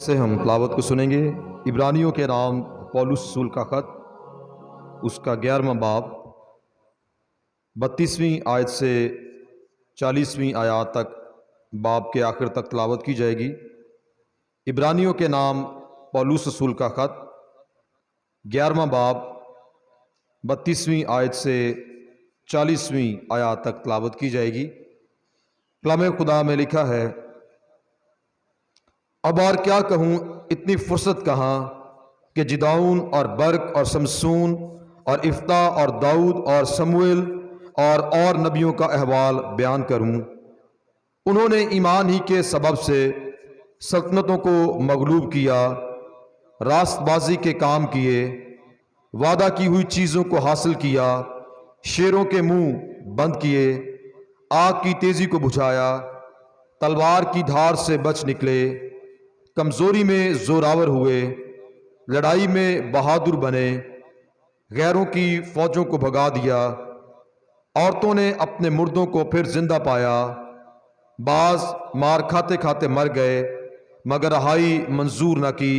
سے ہم تلاوت کو سنیں گے عبرانیوں کے نام پولس رسول کا خط، اس کا 11واں باب 32ویں آیت سے 40ویں آیات تک باب کے آخر تک تلاوت کی جائے گی۔ عبرانیوں کے نام پولس رسول کا خط 11واں باب 32ویں آیت سے 40ویں آیات تک تلاوت کی جائے گی۔ کلام خدا میں لکھا ہے، اب اور کیا کہوں، اتنی فرصت کہاں کہ جدعون اور برق اور سمسون اور افتح اور داؤد اور سموئیل اور نبیوں کا احوال بیان کروں۔ انہوں نے ایمان ہی کے سبب سے سلطنتوں کو مغلوب کیا، راست بازی کے کام کیے، وعدہ کی ہوئی چیزوں کو حاصل کیا، شیروں کے منہ بند کیے، آگ کی تیزی کو بجھایا، تلوار کی دھار سے بچ نکلے، کمزوری میں زوراور ہوئے، لڑائی میں بہادر بنے، غیروں کی فوجوں کو بھگا دیا، عورتوں نے اپنے مردوں کو پھر زندہ پایا، بعض مار کھاتے کھاتے مر گئے مگر رہائی منظور نہ کی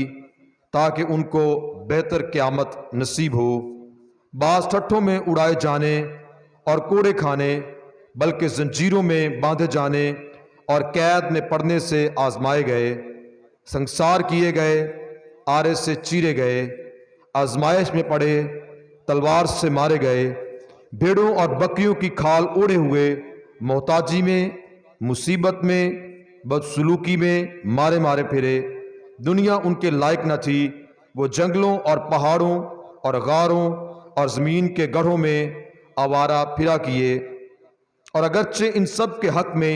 تاکہ ان کو بہتر قیامت نصیب ہو، بعض ٹھٹھوں میں اڑائے جانے اور کوڑے کھانے بلکہ زنجیروں میں باندھے جانے اور قید میں پڑنے سے آزمائے گئے، سنگسار کیے گئے، آرے سے چیرے گئے، آزمائش میں پڑے، تلوار سے مارے گئے، بھیڑوں اور بکریوں کی کھال اوڑے ہوئے، محتاجی میں، مصیبت میں، بدسلوکی میں مارے پھرے، دنیا ان کے لائق نہ تھی، وہ جنگلوں اور پہاڑوں اور غاروں اور زمین کے گڑھوں میں آوارہ پھرا کیے، اور اگرچہ ان سب کے حق میں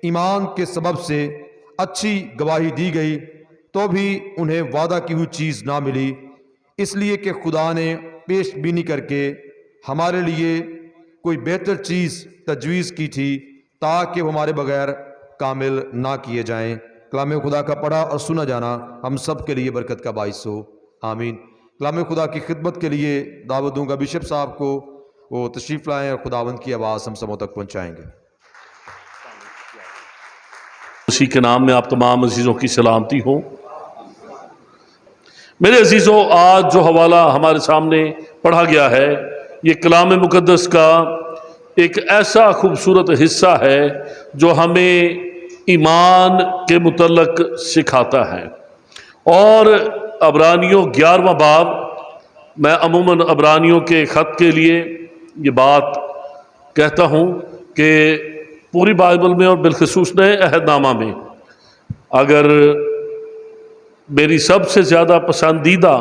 ایمان کے سبب سے اچھی گواہی دی گئی تو بھی انہیں وعدہ کی ہوئی چیز نہ ملی، اس لیے کہ خدا نے پیش بینی کر کے ہمارے لیے کوئی بہتر چیز تجویز کی تھی تاکہ وہ ہمارے بغیر کامل نہ کیے جائیں۔ کلام خدا کا پڑھا اور سنا جانا ہم سب کے لیے برکت کا باعث ہو، آمین۔ کلام خدا کی خدمت کے لیے دعوت دوں گا بشپ صاحب کو، وہ تشریف لائیں اور خداوند کی آواز ہم سبوں تک پہنچائیں گے۔ اسی کے نام میں آپ تمام عزیزوں کی سلامتی ہو۔ میرے عزیزوں، آج جو حوالہ ہمارے سامنے پڑھا گیا ہے یہ کلام مقدس کا ایک ایسا خوبصورت حصہ ہے جو ہمیں ایمان کے متعلق سکھاتا ہے، اور عبرانیوں 11واں باب، میں عموماً عبرانیوں کے خط کے لیے یہ بات کہتا ہوں کہ پوری بائبل میں اور بالخصوص نئے عہد نامہ میں اگر میری سب سے زیادہ پسندیدہ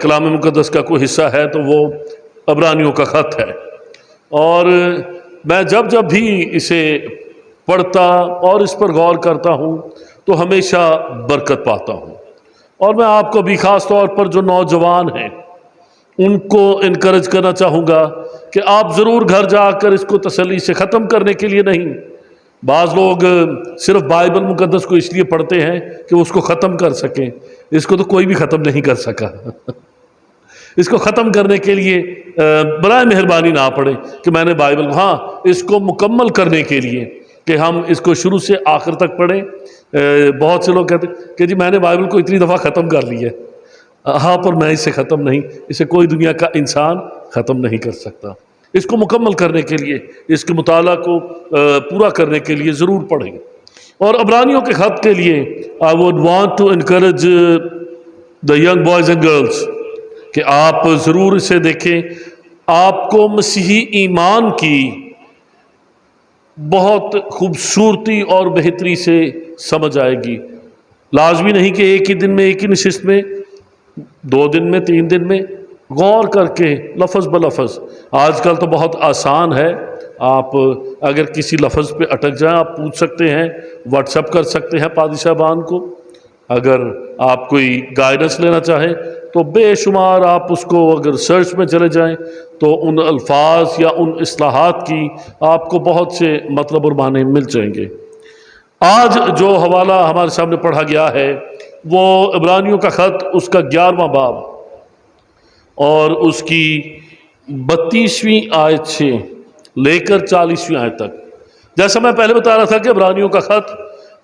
کلام مقدس کا کوئی حصہ ہے تو وہ عبرانیوں کا خط ہے، اور میں جب بھی اسے پڑھتا اور اس پر غور کرتا ہوں تو ہمیشہ برکت پاتا ہوں، اور میں آپ کو بھی خاص طور پر جو نوجوان ہیں ان کو انکریج کرنا چاہوں گا کہ آپ ضرور گھر جا کر اس کو تسلی سے ختم کرنے کے لیے نہیں، بعض لوگ صرف بائبل مقدس کو اس لیے پڑھتے ہیں کہ اس کو ختم کر سکیں، اس کو تو کوئی بھی ختم نہیں کر سکا اس کو ختم کرنے کے لیے برائے مہربانی نہ پڑھیں کہ میں نے بائبل، ہاں اس کو مکمل کرنے کے لیے کہ ہم اس کو شروع سے آخر تک پڑھیں۔ بہت سے لوگ کہتے ہیں کہ جی میں نے بائبل کو اتنی دفعہ ختم کر لی ہے، ہاں پر میں اسے ختم نہیں، اسے کوئی دنیا کا انسان ختم نہیں کر سکتا۔ اس کو مکمل کرنے کے لیے، اس کے مطالعہ کو پورا کرنے کے لیے ضرور پڑھیں۔ اور عبرانیوں کے خط کے لیے I would want to encourage the young boys and girls کہ آپ ضرور اسے دیکھیں، آپ کو مسیحی ایمان کی بہت خوبصورتی اور بہتری سے سمجھ آئے گی۔ لازمی نہیں کہ ایک ہی دن میں، ایک ہی نشست میں، 2 دن میں، 3 دن میں غور کر کے لفظ بلفظ۔ آج کل تو بہت آسان ہے، آپ اگر کسی لفظ پہ اٹک جائیں آپ پوچھ سکتے ہیں، واٹس ایپ کر سکتے ہیں پادری صاحبان کو، اگر آپ کوئی گائیڈنس لینا چاہیں تو بے شمار آپ اس کو اگر سرچ میں چلے جائیں تو ان الفاظ یا ان اصطلاحات کی آپ کو بہت سے مطلب اور معنی مل جائیں گے۔ آج جو حوالہ ہمارے سامنے پڑھا گیا ہے وہ عبرانیوں کا خط، اس کا 11واں باب اور اس کی 32ویں آیت سے لے کر 40ویں آیت تک۔ جیسا میں پہلے بتا رہا تھا کہ عبرانیوں کا خط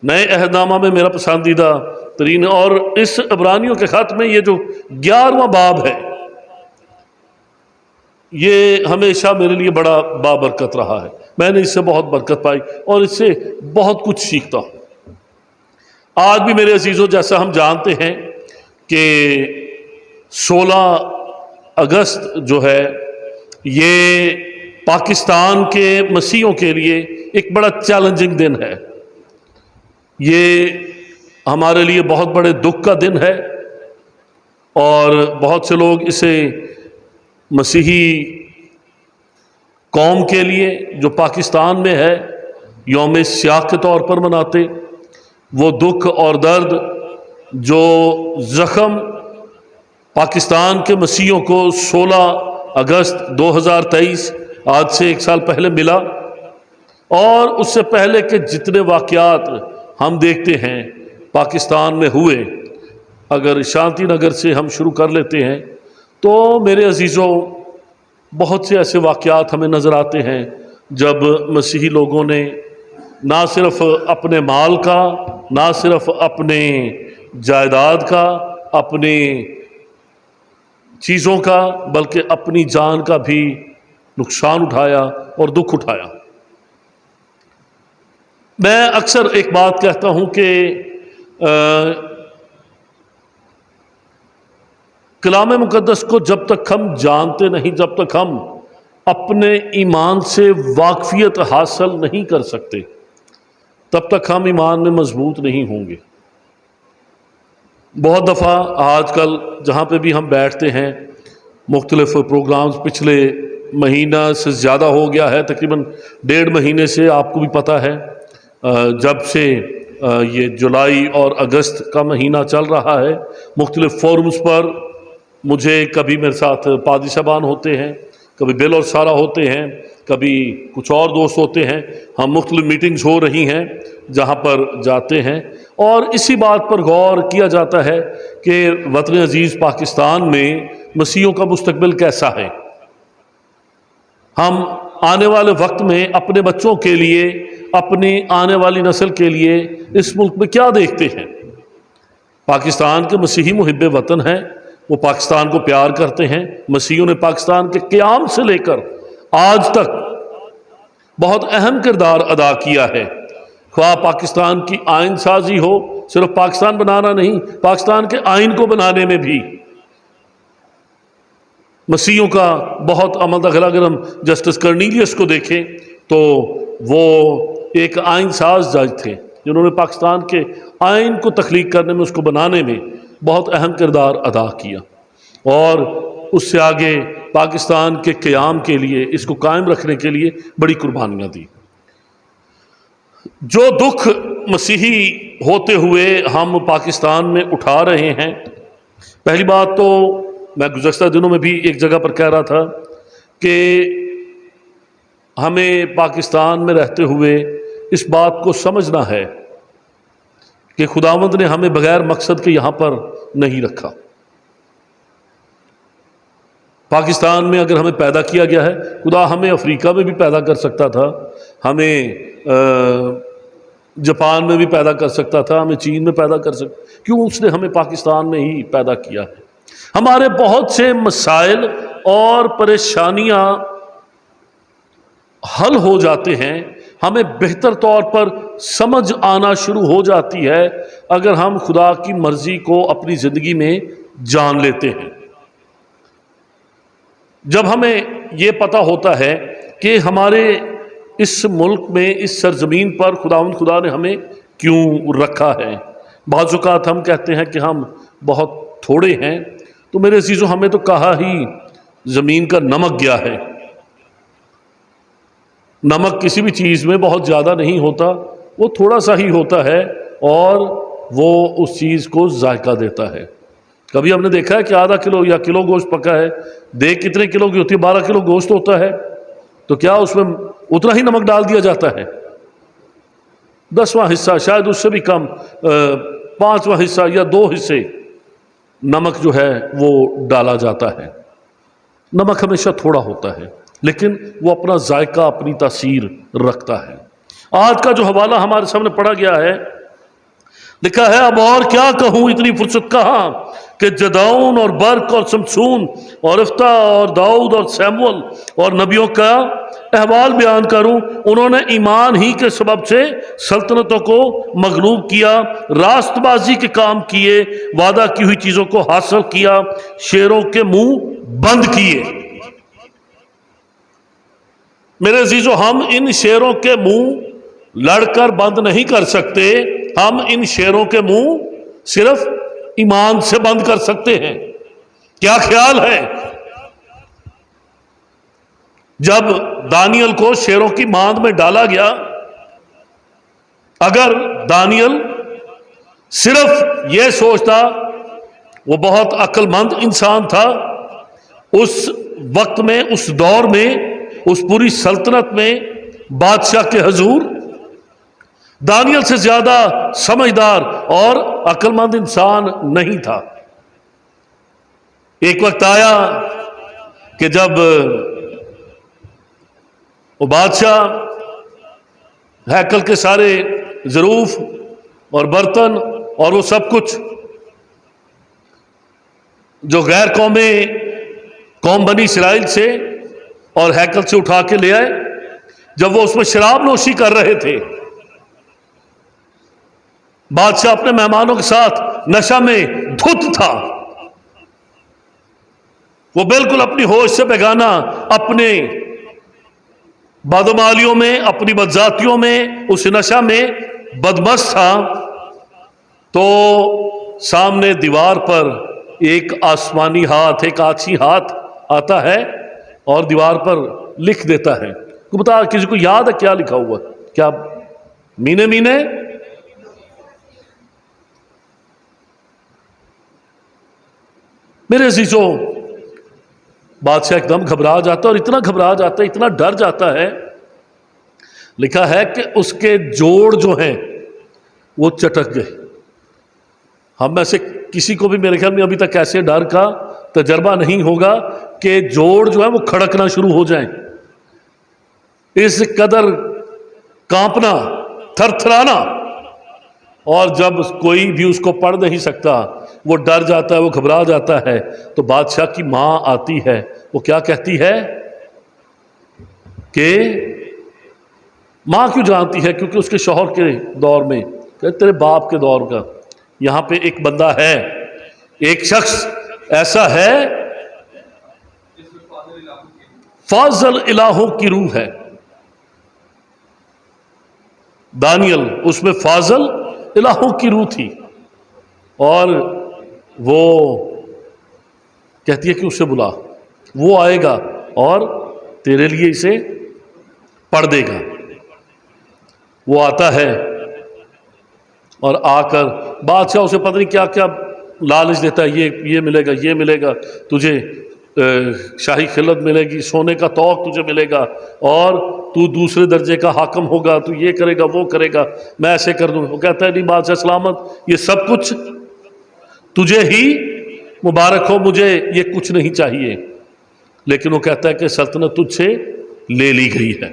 نئے عہد نامہ میں میرا پسندیدہ ترین، اور اس عبرانیوں کے خط میں یہ جو 11واں باب ہے، یہ ہمیشہ میرے لیے بڑا بابرکت رہا ہے۔ میں نے اس سے بہت برکت پائی اور اس سے بہت کچھ سیکھتا ہوں۔ آج بھی میرے عزیزوں، جیسا ہم جانتے ہیں کہ 16 اگست جو ہے یہ پاکستان کے مسیحیوں کے لیے ایک بڑا چیلنجنگ دن ہے۔ یہ ہمارے لیے بہت بڑے دکھ کا دن ہے، اور بہت سے لوگ اسے مسیحی قوم کے لیے جو پاکستان میں ہے یوم سیاہ کے طور پر مناتے۔ وہ دکھ اور درد جو زخم پاکستان کے مسیحیوں کو 16 اگست 2023 آج سے 1 سال پہلے ملا، اور اس سے پہلے کے جتنے واقعات ہم دیکھتے ہیں پاکستان میں ہوئے، اگر شانتی نگر سے ہم شروع کر لیتے ہیں تو میرے عزیزوں بہت سے ایسے واقعات ہمیں نظر آتے ہیں جب مسیحی لوگوں نے نہ صرف اپنے مال کا، نہ صرف اپنے جائیداد کا، اپنی چیزوں کا، بلکہ اپنی جان کا بھی نقصان اٹھایا اور دکھ اٹھایا۔ میں اکثر ایک بات کہتا ہوں کہ کلام مقدس کو جب تک ہم جانتے نہیں، جب تک ہم اپنے ایمان سے واقفیت حاصل نہیں کر سکتے، تب تک ہم ایمان میں مضبوط نہیں ہوں گے۔ بہت دفعہ آج کل جہاں پہ بھی ہم بیٹھتے ہیں، مختلف پروگرامز پچھلے مہینہ سے زیادہ ہو گیا ہے، تقریباً 1.5 مہینے سے، آپ کو بھی پتہ ہے جب سے یہ جولائی اور اگست کا مہینہ چل رہا ہے، مختلف فورمز پر مجھے کبھی میرے ساتھ پادری صاحبان ہوتے ہیں، کبھی بل اور سارا ہوتے ہیں، کبھی کچھ اور دوست ہوتے ہیں، ہم مختلف میٹنگز ہو رہی ہیں جہاں پر جاتے ہیں، اور اسی بات پر غور کیا جاتا ہے کہ وطن عزیز پاکستان میں مسیحیوں کا مستقبل کیسا ہے۔ ہم آنے والے وقت میں اپنے بچوں کے لیے، اپنی آنے والی نسل کے لیے اس ملک میں کیا دیکھتے ہیں؟ پاکستان کے مسیحی محب وطن ہیں، وہ پاکستان کو پیار کرتے ہیں۔ مسیحیوں نے پاکستان کے قیام سے لے کر آج تک بہت اہم کردار ادا کیا ہے، خواہ پاکستان کی آئین سازی ہو، صرف پاکستان بنانا نہیں، پاکستان کے آئین کو بنانے میں بھی مسیحیوں کا بہت عمل دخل۔ اگر ہم جسٹس کرنیلیس کو دیکھیں تو وہ ایک آئین ساز جج تھے جنہوں نے پاکستان کے آئین کو تخلیق کرنے میں، اس کو بنانے میں بہت اہم کردار ادا کیا، اور اس سے آگے پاکستان کے قیام کے لیے، اس کو قائم رکھنے کے لیے بڑی قربانیاں دی۔ جو دکھ مسیحی ہوتے ہوئے ہم پاکستان میں اٹھا رہے ہیں، پہلی بات تو میں گزشتہ دنوں میں بھی ایک جگہ پر کہہ رہا تھا کہ ہمیں پاکستان میں رہتے ہوئے اس بات کو سمجھنا ہے کہ خداوند نے ہمیں بغیر مقصد کے یہاں پر نہیں رکھا۔ پاکستان میں اگر ہمیں پیدا کیا گیا ہے، خدا ہمیں افریقہ میں بھی پیدا کر سکتا تھا، ہمیں جاپان میں بھی پیدا کر سکتا تھا، ہمیں چین میں پیدا کر سکتا، کیوں اس نے ہمیں پاکستان میں ہی پیدا کیا ہے؟ ہمارے بہت سے مسائل اور پریشانیاں حل ہو جاتے ہیں، ہمیں بہتر طور پر سمجھ آنا شروع ہو جاتی ہے اگر ہم خدا کی مرضی کو اپنی زندگی میں جان لیتے ہیں۔ جب ہمیں یہ پتہ ہوتا ہے کہ ہمارے اس ملک میں، اس سرزمین پر خدا نے ہمیں کیوں رکھا ہے۔ بعض اوقات ہم کہتے ہیں کہ ہم بہت تھوڑے ہیں، تو میرے عزیزوں ہمیں تو کہا ہی زمین کا نمک گیا ہے۔ نمک کسی بھی چیز میں بہت زیادہ نہیں ہوتا، وہ تھوڑا سا ہی ہوتا ہے اور وہ اس چیز کو ذائقہ دیتا ہے۔ کبھی ہم نے دیکھا ہے کہ آدھا کلو یا کلو گوشت پکا ہے، دیکھ کتنے کلو کی ہوتی ہے، 12 کلو گوشت ہوتا ہے، تو کیا اس میں اتنا ہی نمک ڈال دیا جاتا ہے؟ 10واں حصہ، شاید اس سے بھی کم، 5واں حصہ یا 2 حصے نمک جو ہے وہ ڈالا جاتا ہے۔ نمک ہمیشہ تھوڑا ہوتا ہے، لیکن وہ اپنا ذائقہ، اپنی تاثیر رکھتا ہے۔ آج کا جو حوالہ ہمارے سامنے پڑھا گیا ہے لکھا ہے اب اور کیا کہوں، اتنی فرصت کہاں کہ جدعون اور برق اور شمشون اور افتح اور داؤد اور سیمول اور نبیوں کا احوال بیان کروں۔ انہوں نے ایمان ہی کے سبب سے سلطنتوں کو مغلوب کیا، راست بازی کے کام کیے، وعدہ کی ہوئی چیزوں کو حاصل کیا، شیروں کے منہ بند کیے۔ میرے عزیزو، ہم ان شیروں کے منہ لڑ کر بند نہیں کر سکتے، ہم ان شیروں کے منہ صرف ایمان سے بند کر سکتے ہیں۔ کیا خیال ہے جب دانیل کو شیروں کی ماند میں ڈالا گیا، اگر دانیل صرف یہ سوچتا، وہ بہت عقل مند انسان تھا، اس وقت میں، اس دور میں، اس پوری سلطنت میں بادشاہ کے حضور دانیل سے زیادہ سمجھدار اور عقل مند انسان نہیں تھا۔ ایک وقت آیا کہ جب وہ بادشاہ ہیکل کے سارے ظروف اور برتن اور وہ سب کچھ جو غیر قوم بنی اسرائیل سے اور ہیکل سے اٹھا کے لے آئے، جب وہ اس میں شراب نوشی کر رہے تھے، بادشاہ اپنے مہمانوں کے ساتھ نشہ میں دھت تھا، وہ بالکل اپنی ہوش سے بیگانہ، اپنے بدعمالیوں میں، اپنی بدذاتیوں میں، اس نشہ میں بدمست تھا، تو سامنے دیوار پر ایک آسمانی ہاتھ، ایک آچھی ہاتھ آتا ہے اور دیوار پر لکھ دیتا ہے۔ تو بتا، کسی کو یاد ہے کیا لکھا ہوا؟ کیا مینے میرے عزیزو، بادشاہ ایک دم گھبرا جاتا ہے، اور اتنا گھبرا جاتا ہے، اتنا ڈر جاتا ہے، لکھا ہے کہ اس کے جوڑ جو ہیں وہ چٹک گئے۔ ہم میں سے کسی کو بھی میرے خیال میں ابھی تک ایسے ڈر کا تجربہ نہیں ہوگا کہ جوڑ جو ہے وہ کھڑکنا شروع ہو جائیں، اس قدر کانپنا، تھر تھرانا، اور جب کوئی بھی اس کو پڑھ نہیں سکتا، وہ ڈر جاتا ہے، وہ گھبرا جاتا ہے، تو بادشاہ کی ماں آتی ہے، وہ کیا کہتی ہے کہ ماں کیوں جانتی ہے؟ کیونکہ اس کے شوہر کے دور میں، کہ تیرے باپ کے دور کا، یہاں پہ ایک بندہ ہے، ایک شخص ایسا ہے، فاضل الہوں کی روح ہے۔ دانیل اس میں فاضل الہوں کی روح تھی، اور وہ کہتی ہے کہ اسے بلا، وہ آئے گا اور تیرے لیے اسے پڑھ دے گا۔ وہ آتا ہے اور آ کر بادشاہ اسے پتہ نہیں کیا کیا لالچ دیتا ہے، یہ ملے گا، یہ ملے گا تجھے، شاہی خلعت ملے گی، سونے کا طوق تجھے ملے گا، اور تو دوسرے درجے کا حاکم ہوگا، تو یہ کرے گا، وہ کرے گا، میں ایسے کر دوں۔ وہ کہتا ہے نہیں بادشاہ سلامت، یہ سب کچھ تجھے ہی مبارک ہو، مجھے یہ کچھ نہیں چاہیے۔ لیکن وہ کہتا ہے کہ سلطنت تجھ سے لے لی گئی ہے۔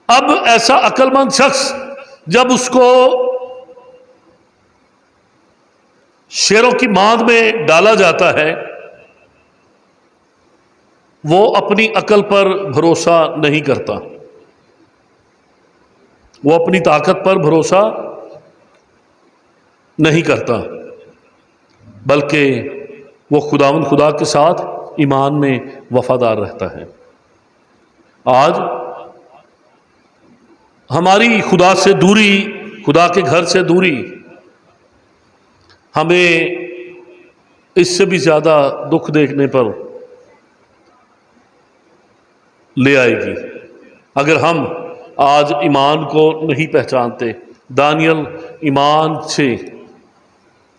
اب ایسا عقل مند شخص جب اس کو شیروں کی ماند میں ڈالا جاتا ہے، وہ اپنی عقل پر بھروسہ نہیں کرتا، وہ اپنی طاقت پر بھروسہ نہیں کرتا، بلکہ وہ خداوند خدا کے ساتھ ایمان میں وفادار رہتا ہے۔ آج ہماری خدا سے دوری، خدا کے گھر سے دوری، ہمیں اس سے بھی زیادہ دکھ دیکھنے پر لے آئے گی اگر ہم آج ایمان کو نہیں پہچانتے۔ دانیل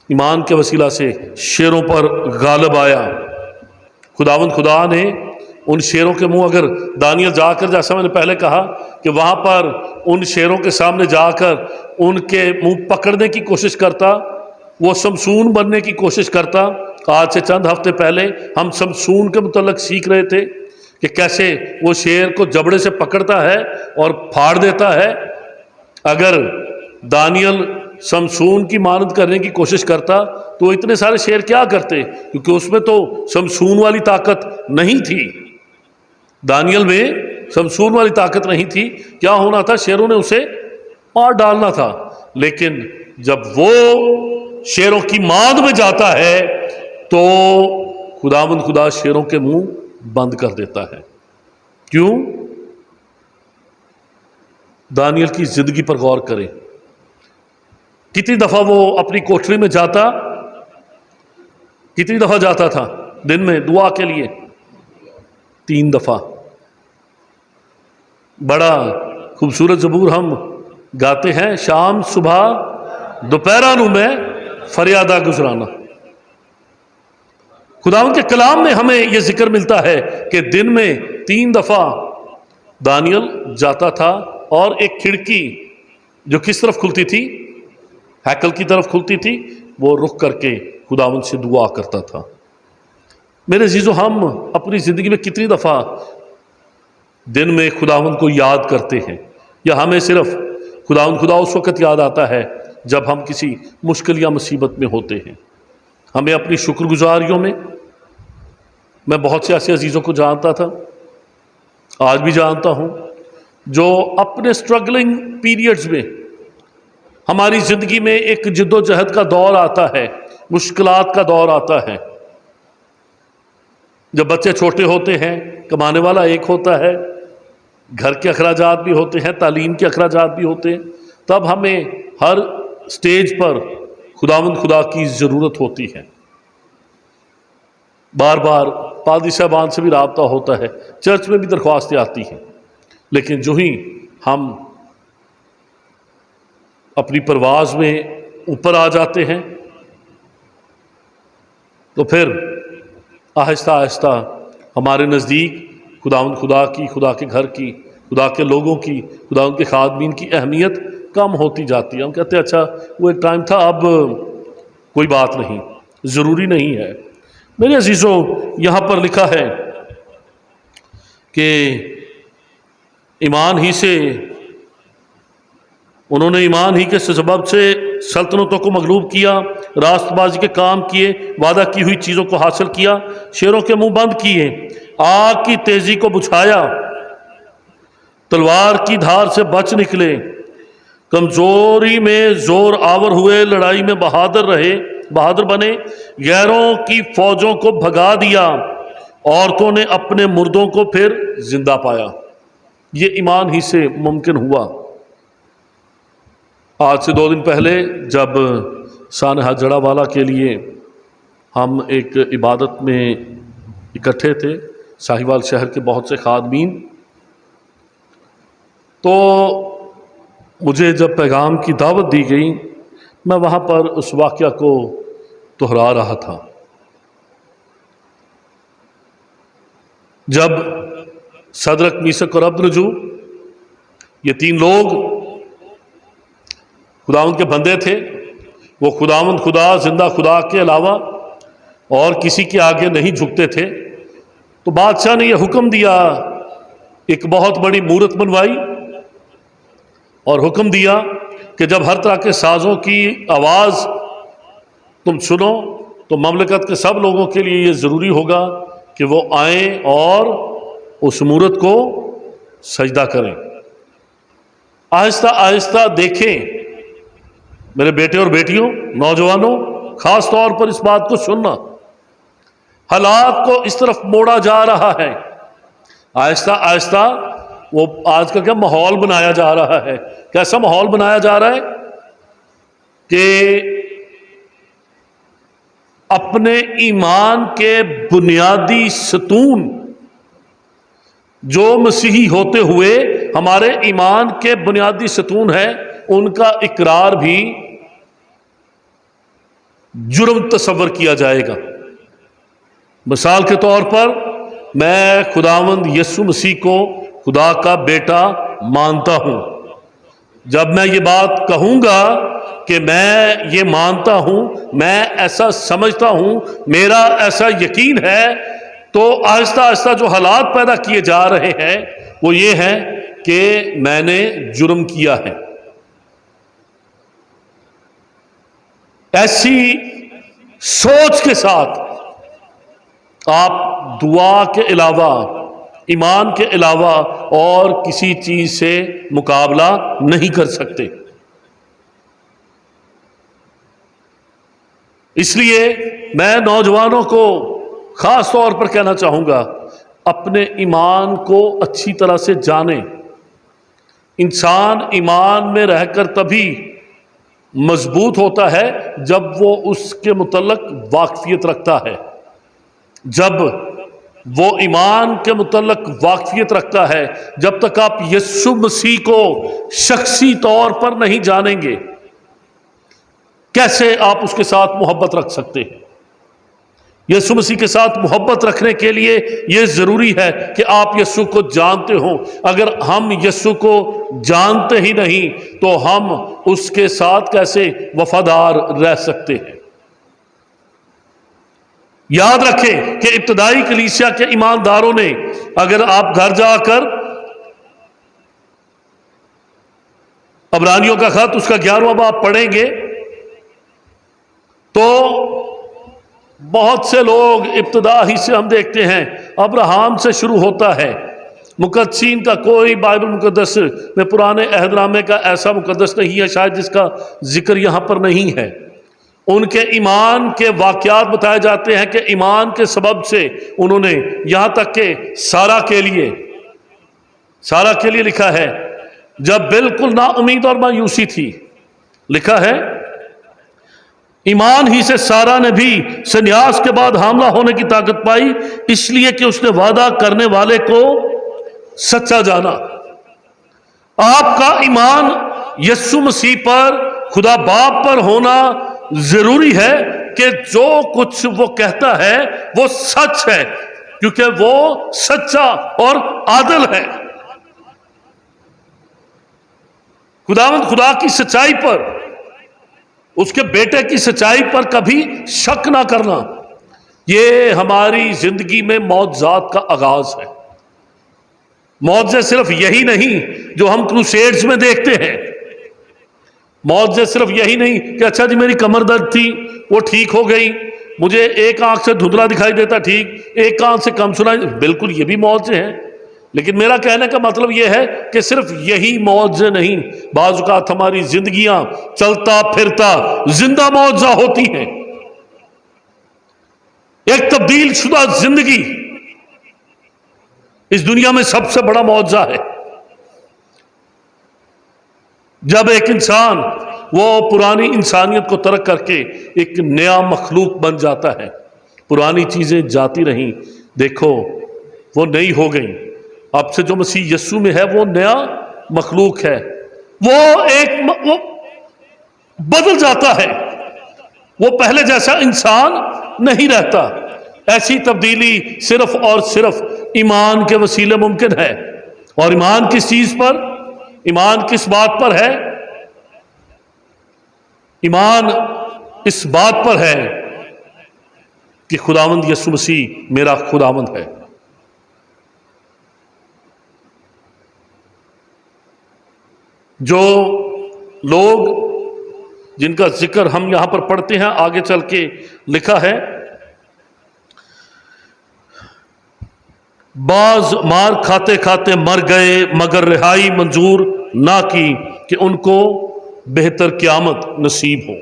ایمان کے وسیلہ سے شیروں پر غالب آیا۔ خداوند خدا نے ان شیروں کے منہ، اگر دانیل جا کر، جیسا میں نے پہلے کہا کہ وہاں پر ان شیروں کے سامنے جا کر ان کے منہ پکڑنے کی کوشش کرتا، وہ شمشون بننے کی کوشش کرتا۔ آج سے چند ہفتے پہلے ہم شمشون کے متعلق سیکھ رہے تھے کہ کیسے وہ شیر کو جبڑے سے پکڑتا ہے اور پھاڑ دیتا ہے۔ اگر دانیل شمشون کی مانند کرنے کی کوشش کرتا تو وہ اتنے سارے شیر کیا کرتے، کیونکہ اس میں تو شمشون والی طاقت نہیں تھی، دانیل میں شمشون والی طاقت نہیں تھی۔ کیا ہونا تھا؟ شیروں نے اسے مار ڈالنا تھا۔ لیکن جب وہ شیروں کی ماند میں جاتا ہے تو خداوند خدا شیروں کے منہ بند کر دیتا ہے۔ کیوں؟ دانیل کی زندگی پر غور کریں، کتنی دفعہ وہ اپنی کوٹری میں جاتا، کتنی دفعہ جاتا تھا دن میں دعا کے لیے؟ 3 دفعہ۔ بڑا خوبصورت زبور ہم گاتے ہیں، شام صبح دوپہرہ نو میں فریادہ گزرانا۔ خداوند کے کلام میں ہمیں یہ ذکر ملتا ہے کہ دن میں 3 دفعہ دانیل جاتا تھا، اور ایک کھڑکی جو کس طرف کھلتی تھی؟ ہیکل کی طرف کھلتی تھی، وہ رخ کر کے خداوند سے دعا کرتا تھا۔ میرے عزیزو، ہم اپنی زندگی میں کتنی دفعہ دن میں خداوند کو یاد کرتے ہیں؟ یا ہمیں صرف خداوند خدا اس وقت یاد آتا ہے جب ہم کسی مشکل یا مصیبت میں ہوتے ہیں؟ ہمیں اپنی شکر گزاریوں میں بہت سے ایسے عزیزوں کو جانتا تھا، آج بھی جانتا ہوں، جو اپنے سٹرگلنگ پیریڈز میں ہماری زندگی میں ایک جد و جہد کا دور آتا ہے، مشکلات کا دور آتا ہے۔ جب بچے چھوٹے ہوتے ہیں، کمانے والا ایک ہوتا ہے، گھر کے اخراجات بھی ہوتے ہیں، تعلیم کے اخراجات بھی ہوتے ہیں، تب ہمیں ہر سٹیج پر خداوند خدا کی ضرورت ہوتی ہے۔ بار بار پادری صاحبان سے بھی رابطہ ہوتا ہے، چرچ میں بھی درخواستیں آتی ہیں، لیکن جو ہی ہم اپنی پرواز میں اوپر آ جاتے ہیں تو پھر آہستہ آہستہ ہمارے نزدیک خداوند خدا کی، خدا کے گھر کی، خدا کے لوگوں کی، خداوند کے خادمین کی اہمیت کم ہوتی جاتی ہے۔ ہم کہتے ہیں اچھا وہ ایک ٹائم تھا، اب کوئی بات نہیں، ضروری نہیں ہے۔ میرے عزیزوں، یہاں پر لکھا ہے کہ انہوں نے ایمان ہی کے سبب سے سلطنتوں کو مغلوب کیا، راست بازی کے کام کیے، وعدہ کی ہوئی چیزوں کو حاصل کیا، شیروں کے منہ بند کیے، آگ کی تیزی کو بجھایا، تلوار کی دھار سے بچ نکلے، کمزوری میں زور آور ہوئے، لڑائی میں بہادر بنے، غیروں کی فوجوں کو بھگا دیا، عورتوں نے اپنے مردوں کو پھر زندہ پایا۔ یہ ایمان ہی سے ممکن ہوا۔ آج سے 2 دن پہلے جب سانحہ جڑا والا کے لیے ہم ایک عبادت میں اکٹھے تھے، ساہیوال شہر کے بہت سے خادمین، تو مجھے جب پیغام کی دعوت دی گئی، میں وہاں پر اس واقعہ کو دہرا رہا تھا۔ جب صدرک، میثق اور عبدنجو، یہ 3 لوگ خداوند کے بندے تھے، وہ خداوند خدا، زندہ خدا کے علاوہ اور کسی کے آگے نہیں جھکتے تھے، تو بادشاہ نے یہ حکم دیا، ایک بہت بڑی مورت بنوائی اور حکم دیا کہ جب ہر طرح کے سازوں کی آواز تم سنو تو مملکت کے سب لوگوں کے لیے یہ ضروری ہوگا کہ وہ آئیں اور اس مورت کو سجدہ کریں۔ آہستہ آہستہ دیکھیں میرے بیٹے اور بیٹیوں، نوجوانوں، خاص طور پر اس بات کو سننا، حالات کو اس طرف موڑا جا رہا ہے، آہستہ آہستہ وہ آج کل کیا ماحول بنایا جا رہا ہے۔ کیسا ماحول بنایا جا رہا ہے کہ اپنے ایمان کے بنیادی ستون جو مسیحی ہوتے ہوئے ہمارے ایمان کے بنیادی ستون ہیں، ان کا اقرار بھی جرم تصور کیا جائے گا۔ مثال کے طور پر میں خداوند یسوع مسیح کو خدا کا بیٹا مانتا ہوں۔ جب میں یہ بات کہوں گا کہ میں یہ مانتا ہوں، میں ایسا سمجھتا ہوں، میرا ایسا یقین ہے، تو آہستہ آہستہ جو حالات پیدا کیے جا رہے ہیں وہ یہ ہے کہ میں نے جرم کیا ہے۔ ایسی سوچ کے ساتھ آپ دعا کے علاوہ، ایمان کے علاوہ اور کسی چیز سے مقابلہ نہیں کر سکتے۔ اس لیے میں نوجوانوں کو خاص طور پر کہنا چاہوں گا، اپنے ایمان کو اچھی طرح سے جانیں۔ انسان ایمان میں رہ کر تبھی مضبوط ہوتا ہے جب وہ اس کے متعلق واقفیت رکھتا ہے۔ جب وہ ایمان کے متعلق واقفیت رکھتا ہے، جب تک آپ یسوع مسیح کو شخصی طور پر نہیں جانیں گے، کیسے آپ اس کے ساتھ محبت رکھ سکتے ہیں؟ یسوع مسیح کے ساتھ محبت رکھنے کے لیے یہ ضروری ہے کہ آپ یسوع کو جانتے ہوں۔ اگر ہم یسوع کو جانتے ہی نہیں تو ہم اس کے ساتھ کیسے وفادار رہ سکتے ہیں؟ یاد رکھیں کہ ابتدائی کلیسیا کے ایمانداروں نے، اگر آپ گھر جا کر عبرانیوں کا خط اس کا 11واں باب پڑھیں گے تو بہت سے لوگ ابتدا ہی سے ہم دیکھتے ہیں ابراہیم سے شروع ہوتا ہے۔ مقدسین کا کوئی بائبل مقدس میں پرانے عہد نامے کا ایسا مقدس نہیں ہے شاید جس کا ذکر یہاں پر نہیں ہے۔ ان کے ایمان کے واقعات بتائے جاتے ہیں کہ ایمان کے سبب سے انہوں نے یہاں تک کہ سارہ کے لیے لکھا ہے، جب بالکل نا امید اور مایوسی تھی، لکھا ہے ایمان ہی سے سارہ نے بھی سنیاس کے بعد حاملہ ہونے کی طاقت پائی، اس لیے کہ اس نے وعدہ کرنے والے کو سچا جانا۔ آپ کا ایمان یسوع مسیح پر، خدا باپ پر ہونا ضروری ہے کہ جو کچھ وہ کہتا ہے وہ سچ ہے، کیونکہ وہ سچا اور عادل ہے۔ خداوند خدا کی سچائی پر، اس کے بیٹے کی سچائی پر کبھی شک نہ کرنا، یہ ہماری زندگی میں معجزات کا آغاز ہے۔ معجزے صرف یہی نہیں جو ہم کروسیڈز میں دیکھتے ہیں، معجزے صرف یہی نہیں کہ اچھا جی میری کمر درد تھی وہ ٹھیک ہو گئی، مجھے ایک آنکھ سے دھندلا دکھائی دیتا ٹھیک، ایک کان سے کم سنائی، بالکل یہ بھی معجزے ہیں۔ لیکن میرا کہنے کا مطلب یہ ہے کہ صرف یہی معجزے نہیں، بعض اوقات ہماری زندگیاں چلتا پھرتا زندہ معجزہ ہوتی ہیں۔ ایک تبدیل شدہ زندگی اس دنیا میں سب سے بڑا معجزہ ہے۔ جب ایک انسان وہ پرانی انسانیت کو ترک کر کے ایک نیا مخلوق بن جاتا ہے، پرانی چیزیں جاتی رہیں، دیکھو وہ نئی ہو گئیں، اب سے جو مسیح یسوع میں ہے وہ نیا مخلوق ہے، وہ بدل جاتا ہے، وہ پہلے جیسا انسان نہیں رہتا۔ ایسی تبدیلی صرف اور صرف ایمان کے وسیلے ممکن ہے۔ اور ایمان کس چیز پر، ایمان کس بات پر ہے؟ ایمان اس بات پر ہے کہ خداوند یسوع مسیح میرا خداوند ہے۔ جو لوگ جن کا ذکر ہم یہاں پر پڑھتے ہیں، آگے چل کے لکھا ہے بعض مار کھاتے کھاتے مر گئے مگر رہائی منظور نہ کی کہ ان کو بہتر قیامت نصیب ہو۔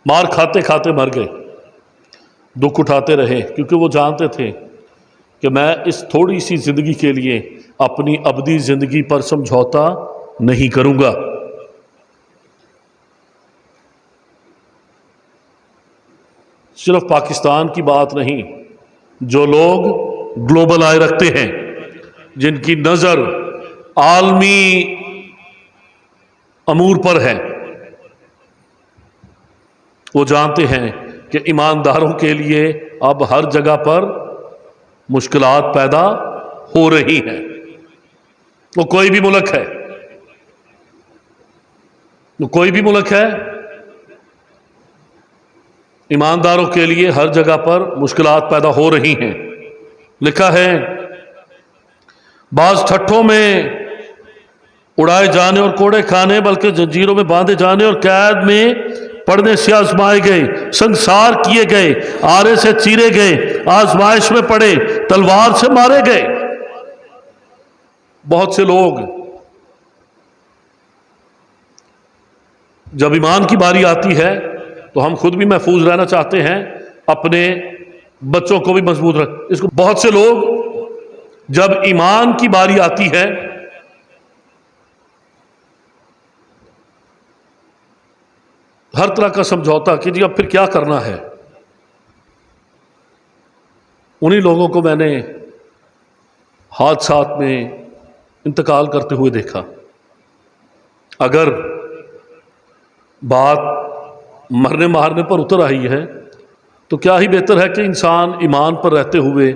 مار کھاتے کھاتے مر گئے، دکھ اٹھاتے رہے، کیونکہ وہ جانتے تھے کہ میں اس تھوڑی سی زندگی کے لیے اپنی ابدی زندگی پر سمجھوتا نہیں کروں گا۔ صرف پاکستان کی بات نہیں، جو لوگ گلوبل آئے رکھتے ہیں، جن کی نظر عالمی امور پر ہے، وہ جانتے ہیں کہ ایمانداروں کے لیے اب ہر جگہ پر مشکلات پیدا ہو رہی ہیں۔ وہ کوئی بھی ملک ہے، ایمانداروں کے لیے ہر جگہ پر مشکلات پیدا ہو رہی ہیں۔ لکھا ہے بعض ٹھٹھوں میں اڑائے جانے اور کوڑے کھانے بلکہ زنجیروں میں باندھے جانے اور قید میں پڑنے سے آزمائے گئے، سنسار کیے گئے، آرے سے چیرے گئے، آزمائش میں پڑے، تلوار سے مارے گئے۔ بہت سے لوگ جب ایمان کی باری آتی ہے تو ہم خود بھی محفوظ رہنا چاہتے ہیں، اپنے بچوں کو بھی مضبوط اس کو بہت سے لوگ جب ایمان کی باری آتی ہے ہر طرح کا سمجھوتا کہ جی اب پھر کیا کرنا ہے۔ انہی لوگوں کو میں نے حادثات میں انتقال کرتے ہوئے دیکھا۔ اگر بات مرنے مارنے پر اتر آئی ہے تو کیا ہی بہتر ہے کہ انسان ایمان پر رہتے ہوئے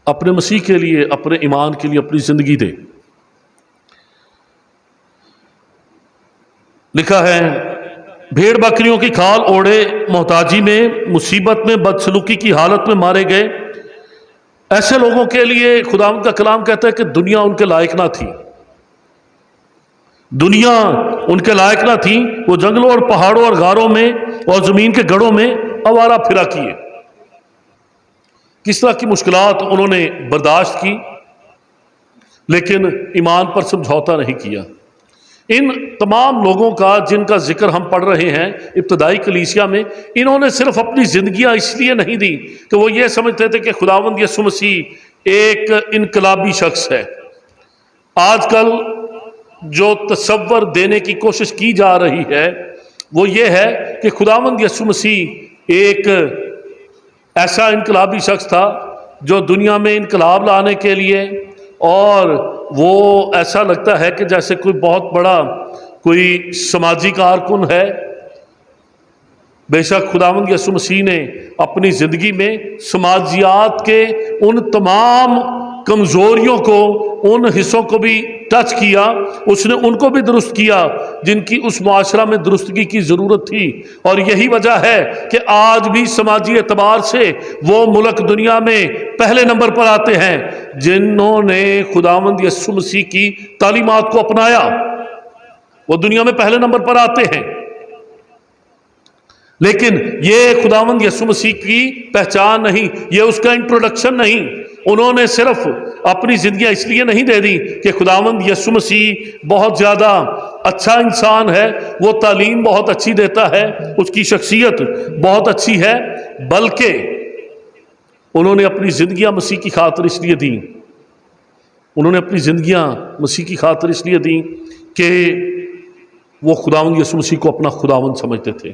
اپنے مسیح کے لیے، اپنے ایمان کے لیے اپنی زندگی دے۔ لکھا ہے بھیڑ بکریوں کی کھال اوڑھے، محتاجی میں، مصیبت میں، بدسلوکی کی حالت میں مارے گئے۔ ایسے لوگوں کے لیے خداوند کا کلام کہتا ہے کہ دنیا ان کے لائق نہ تھی، دنیا ان کے لائق نہ تھی۔ وہ جنگلوں اور پہاڑوں اور غاروں میں اور زمین کے گڑھوں میں آوارہ پھرا کیے۔ کس طرح کی مشکلات انہوں نے برداشت کی، لیکن ایمان پر سمجھوتا نہیں کیا۔ ان تمام لوگوں کا جن کا ذکر ہم پڑھ رہے ہیں ابتدائی کلیسیا میں، انہوں نے صرف اپنی زندگیاں اس لیے نہیں دی کہ وہ یہ سمجھتے تھے کہ خداوند یسوع مسیح ایک انقلابی شخص ہے۔ آج کل جو تصور دینے کی کوشش کی جا رہی ہے وہ یہ ہے کہ خداوند یسوع مسیح ایک ایسا انقلابی شخص تھا جو دنیا میں انقلاب لانے کے لیے، اور وہ ایسا لگتا ہے کہ جیسے کوئی بہت بڑا کوئی سماجی کارکن ہے۔ بے شک خداوند یسوع مسیح نے اپنی زندگی میں سماجیات کے ان تمام کمزوریوں کو، ان حصوں کو بھی ٹچ کیا، اس نے ان کو بھی درست کیا جن کی اس معاشرہ میں درستگی کی ضرورت تھی۔ اور یہی وجہ ہے کہ آج بھی سماجی اعتبار سے وہ ملک دنیا میں پہلے نمبر پر آتے ہیں جنہوں نے خداوند یسوع مسیح کی تعلیمات کو اپنایا، وہ دنیا میں پہلے نمبر پر آتے ہیں۔ لیکن یہ خداوند یسوع مسیح کی پہچان نہیں، یہ اس کا انٹروڈکشن نہیں۔ انہوں نے صرف اپنی زندگیاں اس لیے نہیں دے دی کہ خداوند یسوع مسیح بہت زیادہ اچھا انسان ہے، وہ تعلیم بہت اچھی دیتا ہے، اس کی شخصیت بہت اچھی ہے، بلکہ انہوں نے اپنی زندگیاں مسیح کی خاطر اس لیے دیں، انہوں نے اپنی زندگیاں مسیح کی خاطر اس لیے دیں کہ وہ خداوند یسوع مسیح کو اپنا خداوند سمجھتے تھے،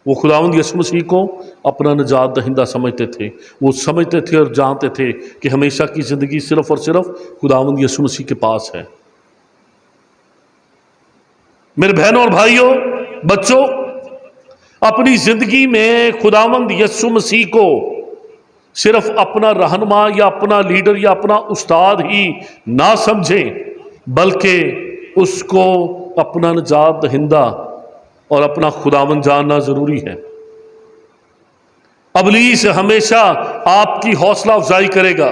وہ خداوند یسوع مسیح کو اپنا نجات دہندہ سمجھتے تھے۔ وہ سمجھتے تھے اور جانتے تھے کہ ہمیشہ کی زندگی صرف اور صرف خداوند یسوع مسیح کے پاس ہے۔ میرے بہنوں اور بھائیوں، بچوں، اپنی زندگی میں خداوند یسوع مسیح کو صرف اپنا رہنما یا اپنا لیڈر یا اپنا استاد ہی نہ سمجھیں، بلکہ اس کو اپنا نجات دہندہ اور اپنا خداوند جاننا ضروری ہے۔ ابلیس ہمیشہ آپ کی حوصلہ افزائی کرے گا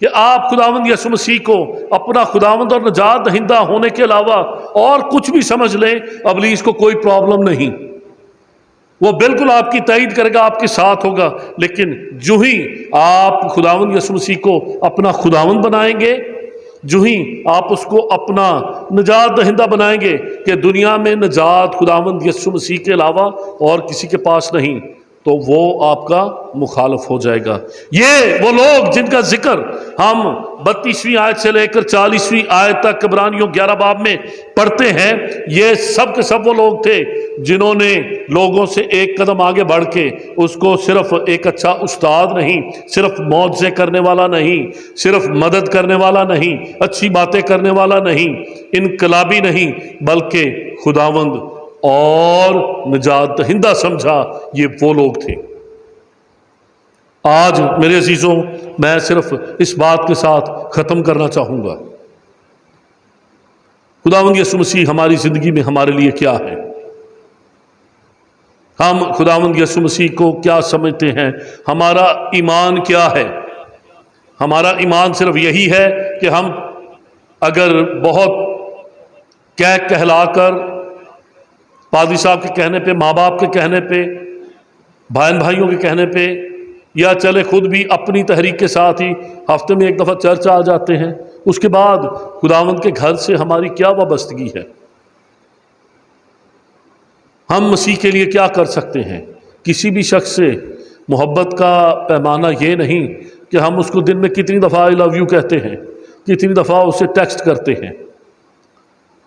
کہ آپ خداوند یسوع مسیح کو اپنا خداوند اور نجات دہندہ ہونے کے علاوہ اور کچھ بھی سمجھ لیں، ابلیس کو کوئی پرابلم نہیں، وہ بالکل آپ کی تائید کرے گا، آپ کے ساتھ ہوگا۔ لیکن جو ہی آپ خداوند یسوع مسیح کو اپنا خداوند بنائیں گے، جو ہی آپ اس کو اپنا نجات دہندہ بنائیں گے کہ دنیا میں نجات خداوند یسوع مسیح کے علاوہ اور کسی کے پاس نہیں، تو وہ آپ کا مخالف ہو جائے گا۔ یہ وہ لوگ جن کا ذکر ہم 32ویں آیت سے لے کر 40ویں آیت تک عبرانیوں 11 باب میں پڑھتے ہیں، یہ سب کے سب وہ لوگ تھے جنہوں نے لوگوں سے ایک قدم آگے بڑھ کے اس کو صرف ایک اچھا استاد نہیں، صرف معجزے کرنے والا نہیں، صرف مدد کرنے والا نہیں، اچھی باتیں کرنے والا نہیں، انقلابی نہیں، بلکہ خداوند اور نجات دہندہ سمجھا، یہ وہ لوگ تھے۔ آج میرے عزیزوں، میں صرف اس بات کے ساتھ ختم کرنا چاہوں گا، خداوند یسوع مسیح ہماری زندگی میں ہمارے لیے کیا ہے؟ ہم خداوند یسوع مسیح کو کیا سمجھتے ہیں؟ ہمارا ایمان کیا ہے؟ ہمارا ایمان صرف یہی ہے کہ ہم اگر بہت کہلا کر پادری صاحب کے کہنے پہ، ماں باپ کے کہنے پہ، بہن بھائیوں کے کہنے پہ، یا چلے خود بھی اپنی تحریک کے ساتھ ہی ہفتے میں ایک دفعہ چرچ آ جاتے ہیں، اس کے بعد خداوند کے گھر سے ہماری کیا وابستگی ہے؟ ہم مسیح کے لیے کیا کر سکتے ہیں؟ کسی بھی شخص سے محبت کا پیمانہ یہ نہیں کہ ہم اس کو دن میں کتنی دفعہ آئی لو یو کہتے ہیں، کتنی دفعہ اسے ٹیکسٹ کرتے ہیں۔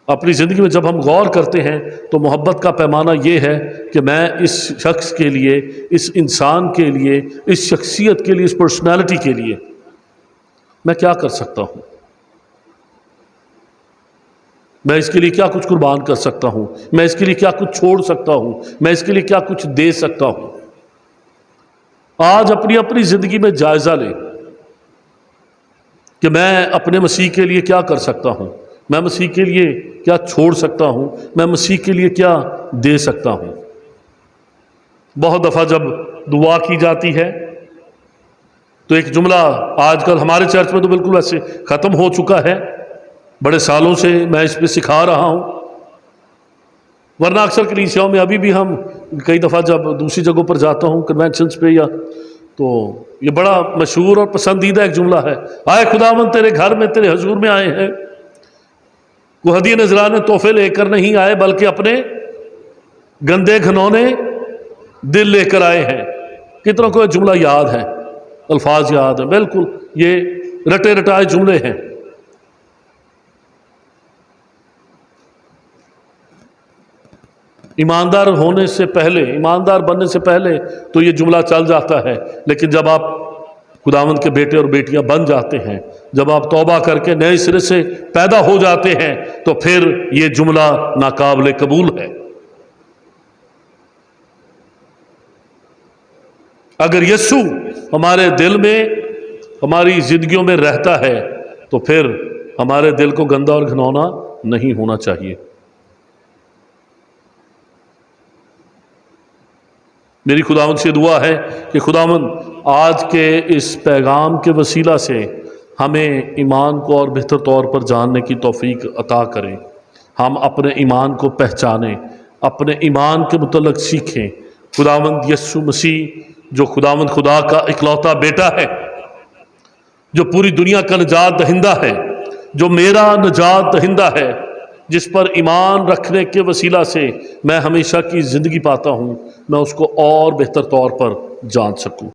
اپنی زندگی میں جب ہم غور کرتے ہیں تو محبت کا پیمانہ یہ ہے کہ میں اس شخص کے لیے، اس انسان کے لیے، اس شخصیت کے لیے، اس پرسنالٹی کے لیے میں کیا کر سکتا ہوں؟ میں اس کے لیے کیا کچھ قربان کر سکتا ہوں؟ میں اس کے لیے کیا کچھ چھوڑ سکتا ہوں؟ میں اس کے لیے کیا کچھ دے سکتا ہوں؟ آج اپنی زندگی میں جائزہ لیں کہ میں اپنے مسیح کے لیے کیا کر سکتا ہوں، میں مسیح کے لیے کیا چھوڑ سکتا ہوں، میں مسیح کے لیے کیا دے سکتا ہوں۔ بہت دفعہ جب دعا کی جاتی ہے تو ایک جملہ آج کل ہمارے چرچ میں تو بالکل ویسے ختم ہو چکا ہے، بڑے سالوں سے میں اس پہ سکھا رہا ہوں، ورنہ اکثر کلیسیاؤں میں ابھی بھی ہم کئی دفعہ جب دوسری جگہوں پر جاتا ہوں کنونشنز پہ، یا تو یہ بڑا مشہور اور پسندیدہ ایک جملہ ہے، آئے خداوند تیرے گھر میں، تیرے حضور میں آئے ہیں، وہ ہدیہ نذرانے تحفے لے کر نہیں آئے بلکہ اپنے گندے گھنونے دل لے کر آئے ہیں۔ کتنوں کو یہ جملہ یاد ہے، الفاظ یاد ہیں؟ بالکل یہ رٹے رٹائے جملے ہیں۔ ایماندار ہونے سے پہلے، ایماندار بننے سے پہلے تو یہ جملہ چل جاتا ہے، لیکن جب آپ خداوند کے بیٹے اور بیٹیاں بن جاتے ہیں، جب آپ توبہ کر کے نئے سرے سے پیدا ہو جاتے ہیں، تو پھر یہ جملہ ناقابل قبول ہے۔ اگر یسوع ہمارے دل میں، ہماری زندگیوں میں رہتا ہے تو پھر ہمارے دل کو گندا اور گھنونا نہیں ہونا چاہیے۔ میری خداوند سے دعا ہے کہ خداوند آج کے اس پیغام کے وسیلہ سے ہمیں ایمان کو اور بہتر طور پر جاننے کی توفیق عطا کریں، ہم اپنے ایمان کو پہچانیں، اپنے ایمان کے متعلق سیکھیں۔ خداوند یسوع مسیح جو خداوند خدا کا اکلوتا بیٹا ہے، جو پوری دنیا کا نجات دہندہ ہے، جو میرا نجات دہندہ ہے، جس پر ایمان رکھنے کے وسیلہ سے میں ہمیشہ کی زندگی پاتا ہوں، میں اس کو اور بہتر طور پر جان سکوں۔